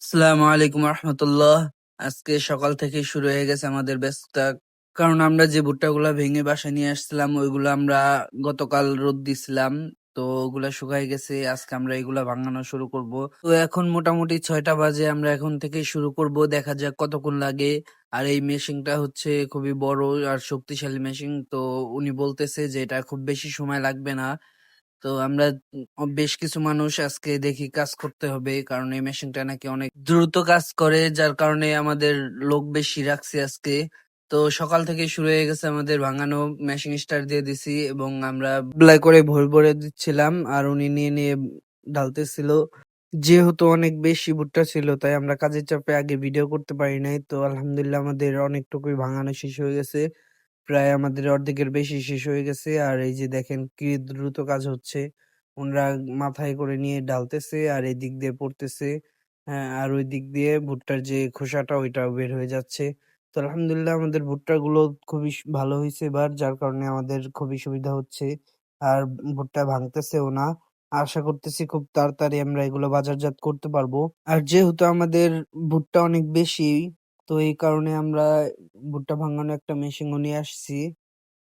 আসসালামু আলাইকুম রহমতুল্লাহ। আজকে সকাল থেকে শুরু হয়ে গেছে আমাদের ব্যস্ততা। কারণ আমরা যে ভুট্টাগুলা ভেঙে বাসায় নিয়ে আসছিলাম ওইগুলো আমরা গতকাল রোদ দিছিলাম। তো ওগুলা শুকাই গেছে, আজকে আমরা এগুলা ভাঙানো শুরু করব। তো এখন মোটামুটি 6টা বাজে, আমরা এখন থেকে শুরু করব, দেখা যাক কতক্ষণ লাগে। আর এই মেশিনটা হচ্ছে খুবই বড় আর শক্তিশালী মেশিন। তো উনি বলতেছে যে এটা খুব বেশি সময় লাগবে না। তো আমরা বেশ কিছু মানুষ আজকে দেখি কাজ করতে হবে, কারণ এই মেশিনটা নাকি অনেক দ্রুত কাজ করে, যার কারণে আমাদের লোক বেশি রাখছি আজকে। তো সকাল থেকে শুরু হয়ে গেছে আমাদের ভাঙানো, মেশিন স্টার্ট দিয়ে দিছি এবং আমরা ব্লাই করে ভরে দিচ্ছিলাম আর উনি নিয়ে নিয়ে ঢালতেছিল। যেহেতু অনেক বেশি ভুট্টা ছিল তাই আমরা কাজের চাপে আগে ভিডিও করতে পারি নাই। তো আলহামদুলিল্লাহ আমাদের অনেকটুকুই ভাঙানো শেষ হয়ে গেছে, প্রায় আমাদের অর্ধেকের বেশি শেষ হয়ে গেছে। আর এই যে দেখেন কি দ্রুত কাজ হচ্ছে, ওনারা মাথায় করে নিয়ে ঢালতেছে আর এই দিক দিয়ে পড়তেছে। হ্যাঁ, আর ওই দিক দিয়ে ভুট্টার যে খোসাটা ওইটাও বের হয়ে যাচ্ছে। তো আলহামদুলিল্লাহ আমাদের ভুট্টাগুলো খুবই ভালো হয়েছে এবার, যার কারণে আমাদের খুবই সুবিধা হচ্ছে। আর ভুট্টা ভাঙতেছেও না। আশা করতেছি খুব তাড়াতাড়ি আমরা এগুলো বাজারজাত করতে পারবো। আর যেহেতু আমাদের ভুট্টা অনেক বেশি, তো এই কারণে আমরা ভুট্টা ভাঙানো একটা মেশিনও নিয়ে আসছি।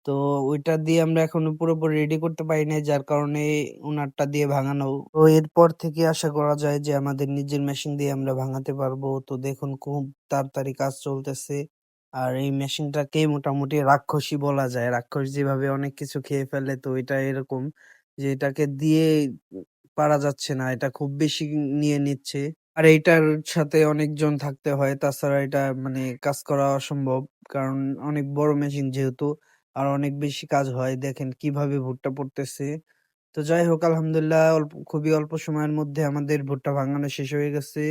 তো ওইটা দিয়ে আমরা এখনো পুরোপুরি রেডি করতে পারি নাই, যার কারণে ওনারটা দিয়ে ভাঙানো। তো এরপর থেকে আশা করা যায় যে আমাদের নিজের মেশিন দিয়ে আমরা ভাঙাতে পারবো। তো দেখুন খুব তাড়াতাড়ি কাজ চলতেছে। আর এই মেশিনটাকে মোটামুটি রাক্ষসী বলা যায়। রাক্ষস যেভাবে অনেক কিছু খেয়ে ফেলে, তো এটা এরকম যে এটাকে দিয়ে পারা যাচ্ছে না, এটা খুব বেশি নিয়ে নিচ্ছে। আর এইটার সাথে অনেকজন থাকতে হয়, তাছাড়া এটা মানে কাজ করা অসম্ভব। কারণ অনেক বড় মেশিন যেহেতু, আর অনেক বেশি কাজ হয়। দেখেন কিভাবে ভুট্টা পড়তেছে। তো যাই হোক আলহামদুলিল্লাহ খুবই অল্প সময়ের মধ্যে আমাদের ভুট্টা ভাঙানো শেষ হয়ে গেছে।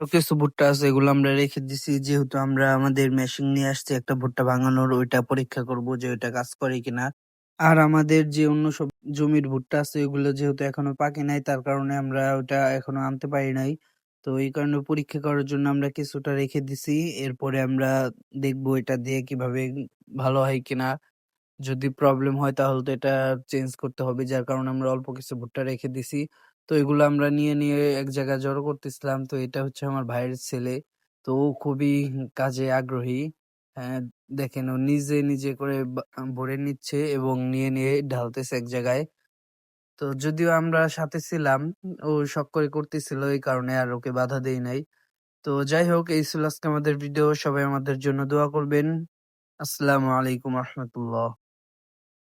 তো কিছু ভুট্টা আছে এগুলো আমরা রেখে দিছি, যেহেতু আমরা আমাদের মেশিন নিয়ে আসছি একটা ভুট্টা ভাঙানোর, ওইটা পরীক্ষা করব যে ওইটা কাজ করে কিনা। আর আমাদের যে অন্য সব জমির ভুট্টা আছে ওগুলো যেহেতু এখনো পাকে নাই, তার কারণে আমরা ওটা এখনো আনতে পারি নাই। তো এই কারণে পরীক্ষা করার জন্য আমরা কিছুটা রেখে দিছি। এরপরে আমরা দেখবো এটা দিয়ে কিভাবে ভালো হয় কিনা। যদি প্রবলেম হয় তাহলে তো এটা চেঞ্জ করতে হবে, যার কারণে আমরা অল্প কিছু ভুট্টা রেখে দিছি। তো এগুলো আমরা নিয়ে নিয়ে এক জায়গায় জড়ো করতেছিলাম। তো এটা হচ্ছে আমার ভাইয়ের ছেলে। তো ও খুবই কাজে আগ্রহী। হ্যাঁ, দেখেন ও নিজে নিজে করে ভরে নিচ্ছে এবং নিয়ে নিয়ে ঢালতেছে এক জায়গায়। তো যদিও আমরা সাথে ছিলাম, ও শখ করে করতেছিল, এই কারণে আর ওকে বাধা দেই নাই। তো যাই হোক, এই ছিল আজকে আমাদের ভিডিও। সবাই আমাদের জন্য দোয়া করবেন। আসসালামু আলাইকুম রহমতুল্লাহ।